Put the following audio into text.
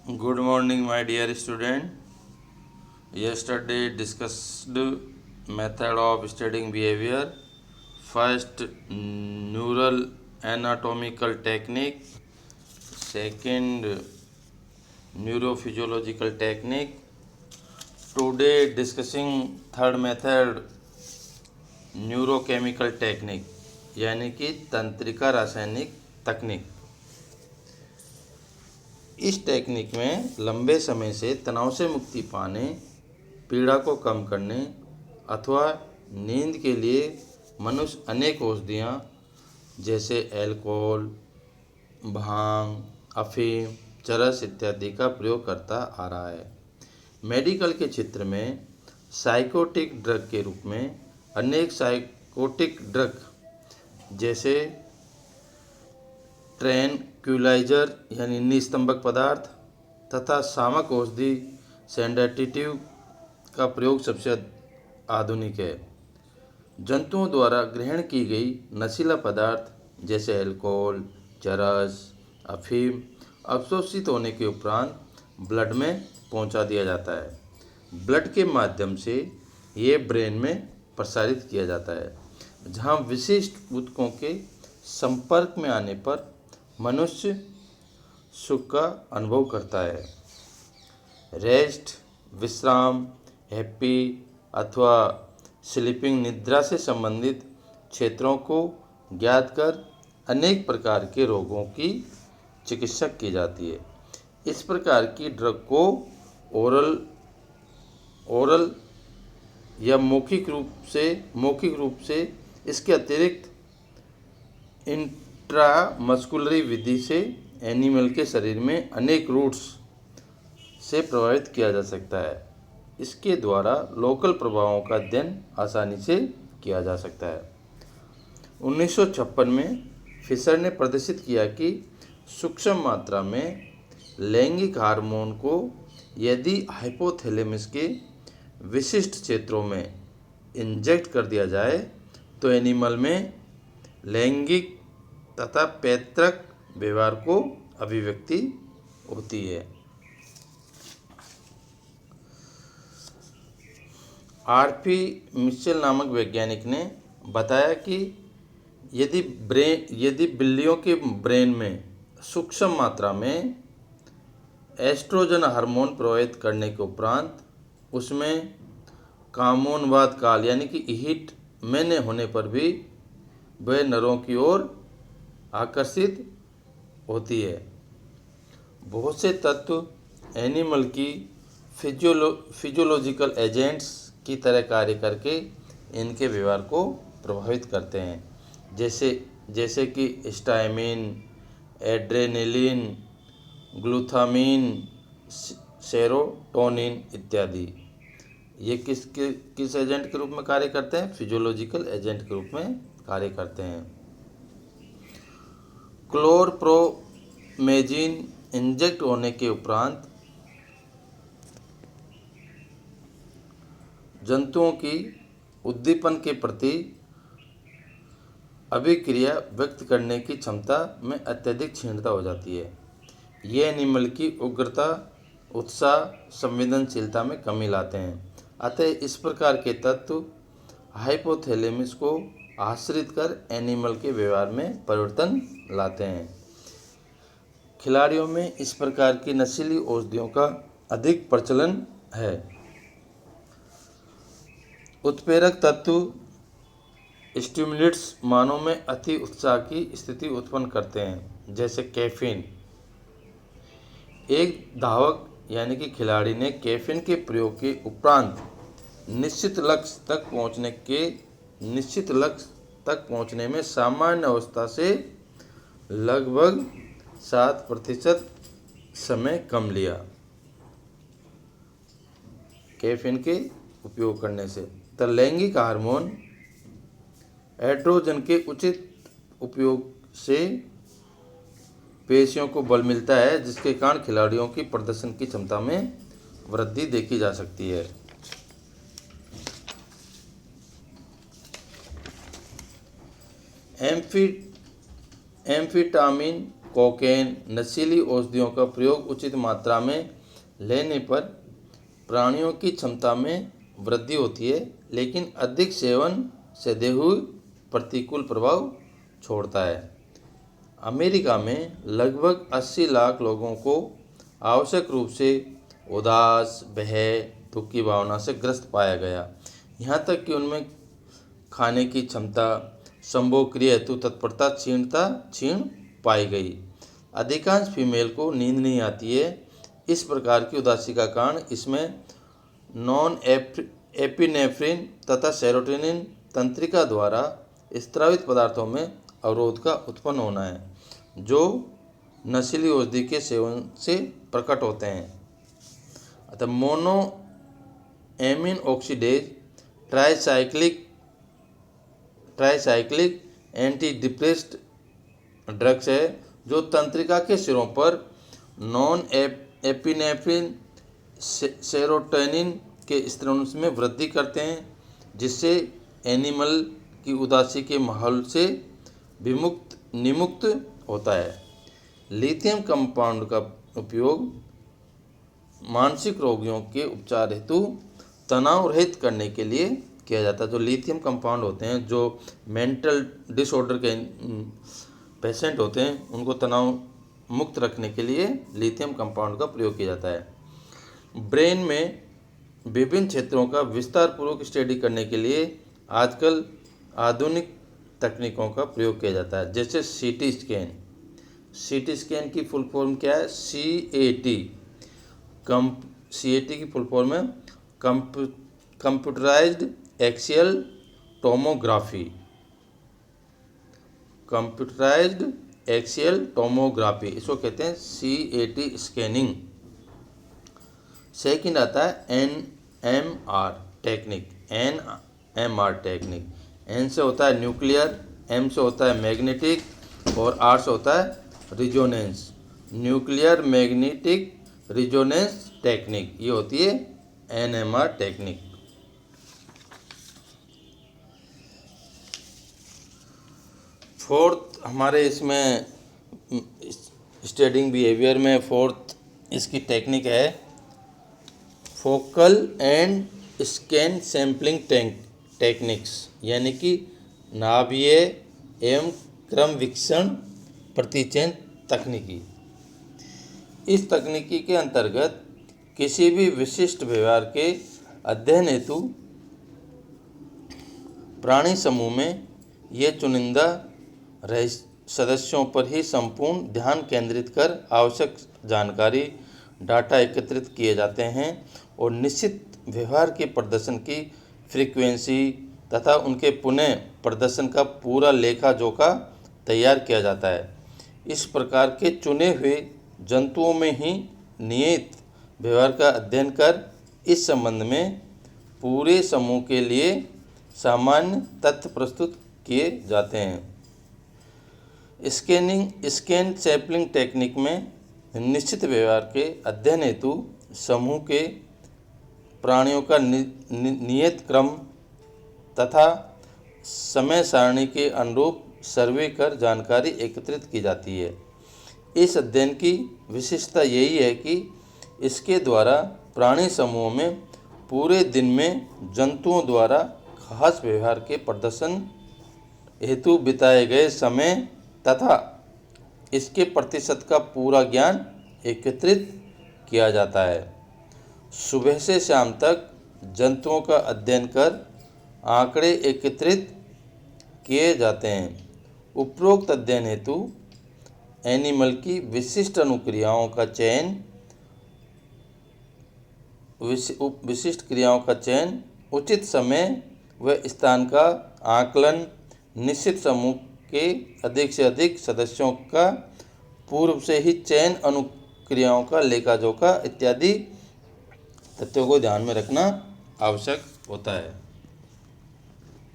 Good morning, my dear student. Yesterday discussed method of studying behavior. First, neural anatomical technique. Second, neurophysiological technique. Today discussing third method, neurochemical technique यानी कि तंत्रिका रासायनिक तकनीक। इस technique में लंबे समय से तनाव से मुक्ति पाने, पीड़ा को कम करने अथवा नींद के लिए मनुष्य अनेक औषधियाँ जैसे अल्कोहल, भांग, अफीम, चरस इत्यादि का प्रयोग करता आ रहा है। मेडिकल के क्षेत्र में साइकोटिक ड्रग के रूप में अनेक साइकोटिक ड्रग जैसे ट्रैंक्विलाइजर यानी निस्तंभक पदार्थ तथा शामक औषधि सेडेटिव का प्रयोग सबसे आधुनिक है। जंतुओं द्वारा ग्रहण की गई नशीला पदार्थ जैसे अल्कोहल, चरस, अफीम अवशोषित होने के उपरांत ब्लड में पहुंचा दिया जाता है। ब्लड के माध्यम से ये ब्रेन में प्रसारित किया जाता है, जहां विशिष्ट ऊतकों के संपर्क में आने पर मनुष्य सुख का अनुभव करता है। रेस्ट, विश्राम, हैप्पी अथवा स्लीपिंग निद्रा से संबंधित क्षेत्रों को ज्ञात कर अनेक प्रकार के रोगों की चिकित्सा की जाती है। इस प्रकार की ड्रग को ओरल या मौखिक रूप से इसके अतिरिक्त इंट्रामस्कुलरी विधि से एनिमल के शरीर में अनेक रूट्स से प्रभावित किया जा सकता है। इसके द्वारा लोकल प्रभावों का अध्ययन आसानी से किया जा सकता है। 1956 में फिशर ने प्रदर्शित किया कि सूक्ष्म मात्रा में लैंगिक हार्मोन को यदि हाइपोथैलेमस के विशिष्ट क्षेत्रों में इंजेक्ट कर दिया जाए तो एनिमल में लैंगिक तथा पैतृक व्यवहार को अभिव्यक्ति होती है। आरपी मिचेल नामक वैज्ञानिक ने बताया कि यदि बिल्लियों के ब्रेन में सूक्ष्म मात्रा में एस्ट्रोजन हार्मोन प्रवाहित करने के उपरांत उसमें कामोन्माद काल यानी कि हिट मैने होने पर भी वह नरों की ओर आकर्षित होती है। बहुत से तत्व एनिमल की फिजियोलॉजिकल एजेंट्स की तरह कार्य करके इनके व्यवहार को प्रभावित करते हैं, जैसे कि हिस्टामिन, एड्रेनलिन, ग्लूटामिन, सेरोटोनिन इत्यादि। ये किस एजेंट के रूप में कार्य करते हैं? फिजियोलॉजिकल एजेंट के रूप में कार्य करते हैं। क्लोरप्रोमेजिन इंजेक्ट होने के उपरांत जंतुओं की उद्दीपन के प्रति अभिक्रिया व्यक्त करने की क्षमता में अत्यधिक क्षीणता हो जाती है। ये एनिमल की उग्रता, उत्साह, संवेदनशीलता में कमी लाते हैं। अतः इस प्रकार के तत्व हाइपोथैलेमस को आश्रित कर एनिमल के व्यवहार में परिवर्तन लाते हैं। खिलाड़ियों में इस प्रकार की नशीली औषधियों का अधिक प्रचलन है। उत्प्रेरक तत्व स्टिमुलेंट्स मानव में अति उत्साह की स्थिति उत्पन्न करते हैं, जैसे कैफीन। एक धावक यानी कि खिलाड़ी ने कैफीन के प्रयोग के उपरांत निश्चित लक्ष्य तक पहुंचने में सामान्य अवस्था से लगभग 7% समय कम लिया। कैफीन के उपयोग करने से लैंगिक हार्मोन एस्ट्रोजन के उचित उपयोग से पेशियों को बल मिलता है, जिसके कारण खिलाड़ियों की प्रदर्शन की क्षमता में वृद्धि देखी जा सकती है। एम्फीटामिन कोकेन, नशीली औषधियों का प्रयोग उचित मात्रा में लेने पर प्राणियों की क्षमता में वृद्धि होती है, लेकिन अधिक सेवन से देह प्रतिकूल प्रभाव छोड़ता है। अमेरिका में लगभग 80 लाख लोगों को आवश्यक रूप से उदास, भय, दुख की भावना से ग्रस्त पाया गया। यहाँ तक कि उनमें खाने की क्षमता, संभोग क्रिया हेतु तत्परता क्षीण पाई गई। अधिकांश फीमेल को नींद नहीं आती है। इस प्रकार की उदासी का कारण इसमें नॉन एपिनेफ्रिन तथा सेरोटोनिन तंत्रिका द्वारा स्रावित पदार्थों में अवरोध का उत्पन्न होना है, जो नशीली औषधि के सेवन से प्रकट होते हैं। अतः mono amine oxidase tricyclic anti depressed drugs है, जो तंत्रिका के सिरों पर नॉन एपिनेफ्रिन सेरोटोनिन के स्तरों में वृद्धि करते हैं, जिससे एनिमल की उदासी के माहौल से निमुक्त होता है। लिथियम कंपाउंड का उपयोग मानसिक रोगियों के उपचार हेतु तनाव रहित करने के लिए किया जाता है। जो लिथियम कंपाउंड होते हैं, जो मेंटल डिसऑर्डर के पेशेंट होते हैं, उनको तनाव मुक्त रखने के लिए लिथियम कंपाउंड का प्रयोग किया जाता है। ब्रेन में विभिन्न क्षेत्रों का विस्तार पूर्वक स्टडी करने के लिए आजकल आधुनिक तकनीकों का प्रयोग किया जाता है, जैसे सीटी स्कैन। सीटी स्कैन की फुल फॉर्म क्या है? CAT की फुल फॉर्म है computerised axial tomography. Computerised axial tomography, इसको कहते हैं CAT स्कैनिंग। सेकंड आता है NMR technique. NMR technique, N से होता है न्यूक्लियर, M से होता है मैग्नेटिक और R से होता है resonance. Nuclear magnetic resonance technique, ये होती है NMR टेक्निक। फोर्थ हमारे इसमें स्टडिंग बिहेवियर में फोर्थ इसकी टेक्निक है focal and scan sampling techniques, यानी कि नाभीय एवं क्रमवीक्षण प्रतिचयन तकनीकी। इस तकनीकी के अंतर्गत किसी भी विशिष्ट व्यवहार के अध्ययन हेतु प्राणी समूह में ये चुनिंदा सदस्यों पर ही संपूर्ण ध्यान केंद्रित कर आवश्यक जानकारी, डाटा एकत्रित किए जाते हैं और निश्चित व्यवहार के प्रदर्शन की फ्रीक्वेंसी तथा उनके पुनः प्रदर्शन का पूरा लेखा जोखा तैयार किया जाता है। इस प्रकार के चुने हुए जंतुओं में ही नियत व्यवहार का अध्ययन कर इस संबंध में पूरे समूह के लिए सामान्य तथ्य प्रस्तुत किए जाते हैं। स्कैन सैम्पलिंग टेक्निक में निश्चित व्यवहार के अध्ययन हेतु समूह के प्राणियों का नियत क्रम तथा समय सारणी के अनुरूप सर्वे कर जानकारी एकत्रित की जाती है। इस अध्ययन की विशेषता यही है कि इसके द्वारा प्राणी समूह में पूरे दिन में जंतुओं द्वारा खास व्यवहार के प्रदर्शन हेतु बिताए गए समय तथा इसके प्रतिशत का पूरा ज्ञान एकत्रित किया जाता है। सुबह से शाम तक जंतुओं का अध्ययन कर आंकड़े एकत्रित किए जाते हैं। उपरोक्त अध्ययन हेतु एनिमल की विशिष्ट अनुक्रियाओं का चयन उचित समय व स्थान का आकलन, निश्चित समूह के अधिक से अधिक सदस्यों का पूर्व से ही चयन, अनुक्रियाओं का लेखा जोखा इत्यादि तथ्यों को ध्यान में रखना आवश्यक होता है।